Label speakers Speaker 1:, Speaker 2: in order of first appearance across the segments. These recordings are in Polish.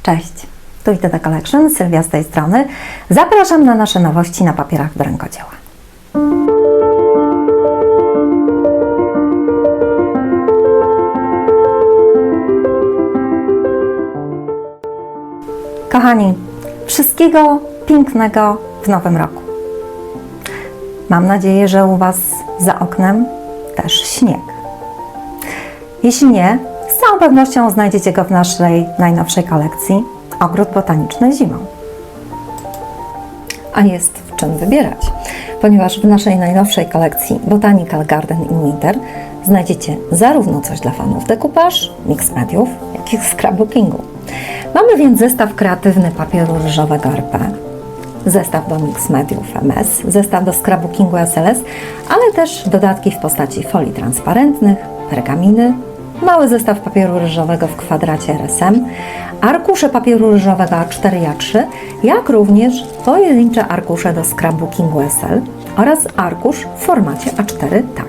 Speaker 1: Cześć, tu Iteda Collection, Sylwia z tej strony. Zapraszam na nasze nowości na papierach do rękodzieła. Kochani, wszystkiego pięknego w nowym roku. Mam nadzieję, że u Was za oknem też śnieg. Jeśli nie, z całą pewnością znajdziecie go w naszej najnowszej kolekcji Ogród Botaniczny Zimą. A jest w czym wybierać, ponieważ w naszej najnowszej kolekcji Botanical Garden in Winter znajdziecie zarówno coś dla fanów decoupage, mix mediów, jak i scrapbookingu. Mamy więc zestaw kreatywny papieru ryżowego RP, zestaw do mix mediów MS, zestaw do scrapbookingu SLS, ale też dodatki w postaci folii transparentnych, pergaminy, mały zestaw papieru ryżowego w kwadracie RSM, arkusze papieru ryżowego A4 i A3, jak również pojedyncze arkusze do scrapbookingu SL oraz arkusz w formacie A4 TAG.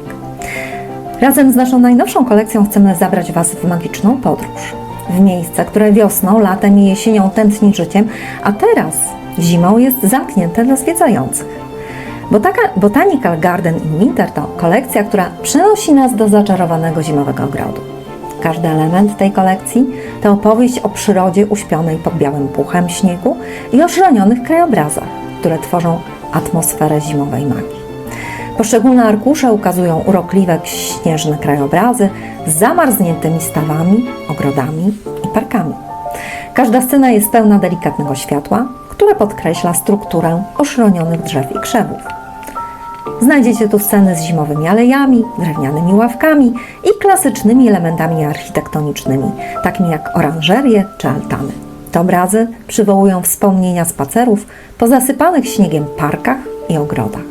Speaker 1: Razem z naszą najnowszą kolekcją chcemy zabrać Was w magiczną podróż, w miejsce, które wiosną, latem i jesienią tętni życiem, a teraz zimą jest zamknięte dla zwiedzających. Botanical Garden in Winter to kolekcja, która przenosi nas do zaczarowanego zimowego ogrodu. Każdy element tej kolekcji to opowieść o przyrodzie uśpionej pod białym puchem śniegu i oszronionych krajobrazach, które tworzą atmosferę zimowej magii. Poszczególne arkusze ukazują urokliwe śnieżne krajobrazy z zamarzniętymi stawami, ogrodami i parkami. Każda scena jest pełna delikatnego światła, które podkreśla strukturę oszronionych drzew i krzewów. Znajdziecie tu sceny z zimowymi alejami, drewnianymi ławkami i klasycznymi elementami architektonicznymi, takimi jak oranżerie czy altany. Te obrazy przywołują wspomnienia spacerów po zasypanych śniegiem parkach i ogrodach.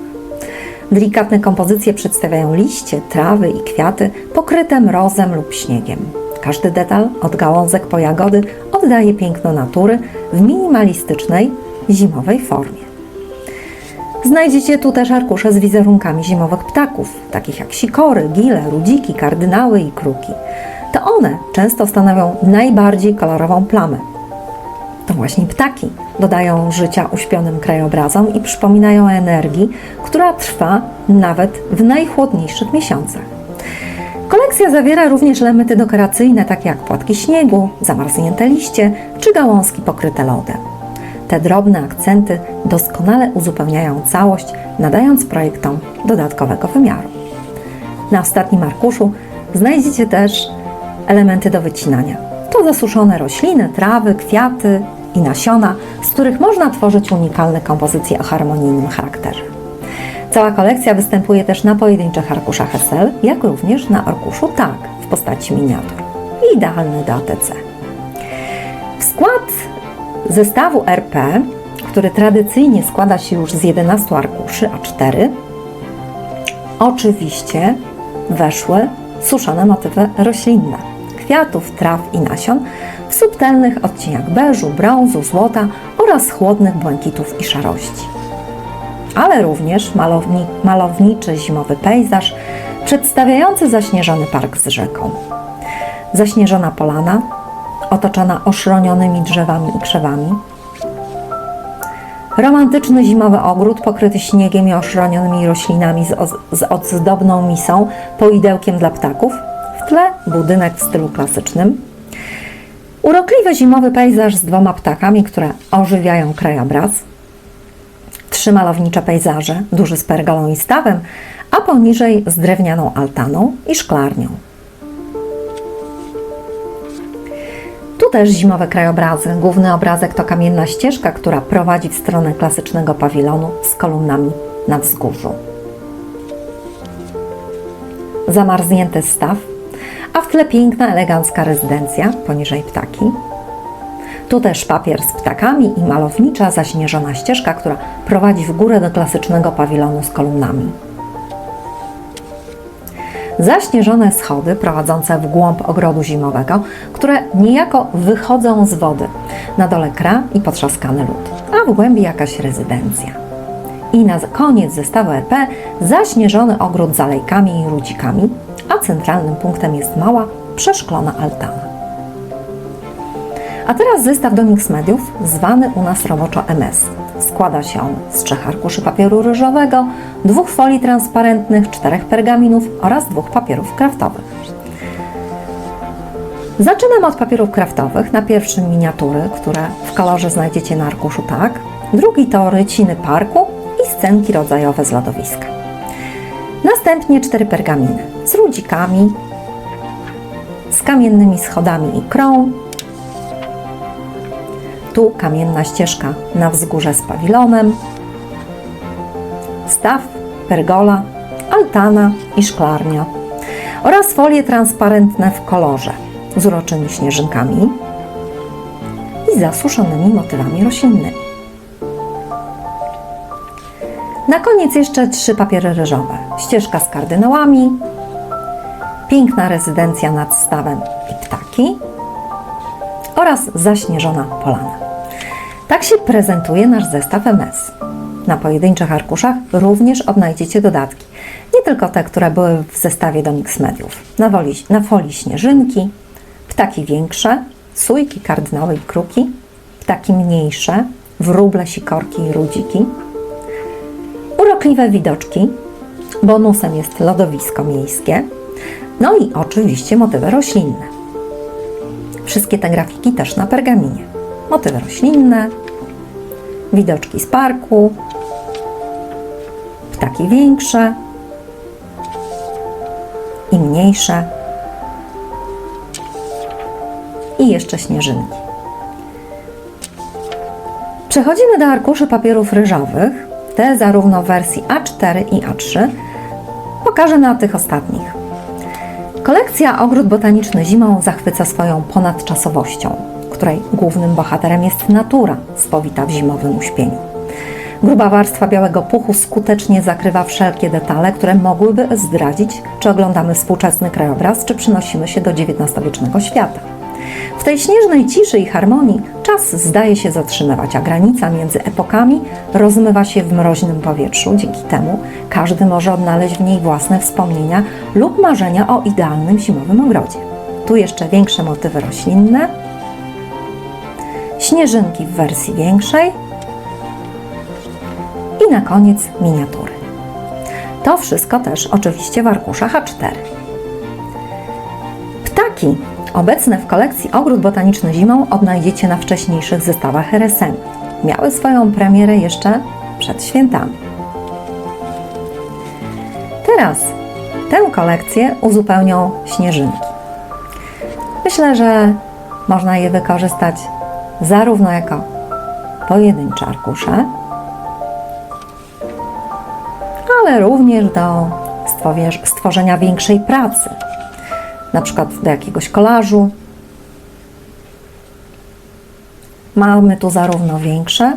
Speaker 1: Delikatne kompozycje przedstawiają liście, trawy i kwiaty pokryte mrozem lub śniegiem. Każdy detal, od gałązek po jagody, oddaje piękno natury w minimalistycznej, zimowej formie. Znajdziecie tu też arkusze z wizerunkami zimowych ptaków, takich jak sikory, gile, rudziki, kardynały i kruki. To one często stanowią najbardziej kolorową plamę. To właśnie ptaki dodają życia uśpionym krajobrazom i przypominają o energii, która trwa nawet w najchłodniejszych miesiącach. Kolekcja zawiera również elementy dekoracyjne, takie jak płatki śniegu, zamarznięte liście czy gałązki pokryte lodem. Te drobne akcenty doskonale uzupełniają całość, nadając projektom dodatkowego wymiaru. Na ostatnim arkuszu znajdziecie też elementy do wycinania. To zasuszone rośliny, trawy, kwiaty i nasiona, z których można tworzyć unikalne kompozycje o harmonijnym charakterze. Cała kolekcja występuje też na pojedynczych arkuszach SL, jak również na arkuszu TAG w postaci miniatur. Idealny do ATC. W skład zestawu RP, który tradycyjnie składa się już z 11 arkuszy A4, oczywiście weszły suszone motywy roślinne, kwiatów, traw i nasion w subtelnych odcieniach beżu, brązu, złota oraz chłodnych błękitów i szarości. Ale również malowniczy zimowy pejzaż przedstawiający zaśnieżony park z rzeką. Zaśnieżona polana, otoczona oszronionymi drzewami i krzewami. Romantyczny zimowy ogród pokryty śniegiem i oszronionymi roślinami z ozdobną misą, poidełkiem dla ptaków. W tle budynek w stylu klasycznym. Urokliwy zimowy pejzaż z 2 ptakami, które ożywiają krajobraz. 3 malownicze pejzaże, duży z pergolą i stawem, a poniżej z drewnianą altaną i szklarnią. Tu też zimowe krajobrazy. Główny obrazek to kamienna ścieżka, która prowadzi w stronę klasycznego pawilonu z kolumnami na wzgórzu. Zamarznięty staw, a w tle piękna, elegancka rezydencja, poniżej ptaki. Tu też papier z ptakami i malownicza, zaśnieżona ścieżka, która prowadzi w górę do klasycznego pawilonu z kolumnami. Zaśnieżone schody prowadzące w głąb ogrodu zimowego, które niejako wychodzą z wody. Na dole kra i potrzaskany lód, a w głębi jakaś rezydencja. I na koniec zestawu RP zaśnieżony ogród z alejkami i rudzikami, a centralnym punktem jest mała, przeszklona altana. A teraz zestaw do mix mediów, zwany u nas roboczo MS. Składa się z 3 arkuszy papieru ryżowego, 2 folii transparentnych, 4 pergaminów oraz 2 papierów kraftowych. Zaczynam od papierów kraftowych. Na pierwszym miniatury, które w kolorze znajdziecie na arkuszu tak. Drugi to ryciny parku i scenki rodzajowe z lodowiska. Następnie 4 pergaminy z ludzikami, z kamiennymi schodami i krą. Tu kamienna ścieżka na wzgórze z pawilonem, staw, pergola, altana i szklarnia oraz folie transparentne w kolorze z uroczymi śnieżynkami i zasuszonymi motywami roślinnymi. Na koniec jeszcze 3 papiery ryżowe, ścieżka z kardynałami, piękna rezydencja nad stawem i ptaki oraz zaśnieżona polana. Tak się prezentuje nasz zestaw MS. Na pojedynczych arkuszach również odnajdziecie dodatki. Nie tylko te, które były w zestawie do mix mediów. Na folii śnieżynki, ptaki większe, sójki, kardynały i kruki, ptaki mniejsze, wróble, sikorki i rudziki, urokliwe widoczki, bonusem jest lodowisko miejskie, no i oczywiście motywy roślinne. Wszystkie te grafiki też na pergaminie. Motywy roślinne, widoczki z parku, ptaki większe i mniejsze i jeszcze śnieżynki. Przechodzimy do arkuszy papierów ryżowych. Te zarówno w wersji A4 i A3. Pokażę na tych ostatnich. Kolekcja Ogród Botaniczny Zimą zachwyca swoją ponadczasowością, której głównym bohaterem jest natura spowita w zimowym uśpieniu. Gruba warstwa białego puchu skutecznie zakrywa wszelkie detale, które mogłyby zdradzić, czy oglądamy współczesny krajobraz, czy przenosimy się do XIX-wiecznego świata. W tej śnieżnej ciszy i harmonii czas zdaje się zatrzymywać, a granica między epokami rozmywa się w mroźnym powietrzu. Dzięki temu każdy może odnaleźć w niej własne wspomnienia lub marzenia o idealnym zimowym ogrodzie. Tu jeszcze większe motywy roślinne, śnieżynki w wersji większej i na koniec miniatury. To wszystko też oczywiście w arkuszach A4. Ptaki obecne w kolekcji Ogród Botaniczny Zimą odnajdziecie na wcześniejszych zestawach RSM. Miały swoją premierę jeszcze przed świętami. Teraz tę kolekcję uzupełnią śnieżynki. Myślę, że można je wykorzystać zarówno jako pojedyncze arkusze, ale również do stworzenia większej pracy. Na przykład do jakiegoś kolażu. Mamy tu zarówno większe,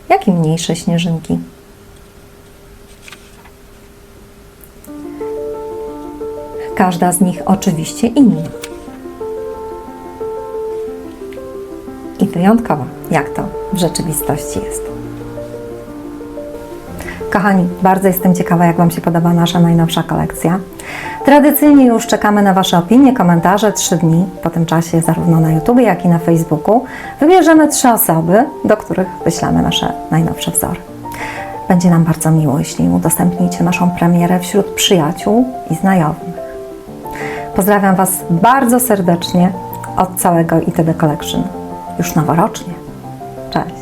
Speaker 1: jak i mniejsze śnieżynki. Każda z nich oczywiście inna. I wyjątkowa, jak to w rzeczywistości jest. Kochani, bardzo jestem ciekawa, jak Wam się podoba nasza najnowsza kolekcja. Tradycyjnie już czekamy na Wasze opinie, komentarze. 3 dni po tym czasie, zarówno na YouTube, jak i na Facebooku, wybierzemy 3 osoby, do których wyślemy nasze najnowsze wzory. Będzie nam bardzo miło, jeśli udostępnicie naszą premierę wśród przyjaciół i znajomych. Pozdrawiam Was bardzo serdecznie od całego ITD Collection. Już noworocznie. Cześć!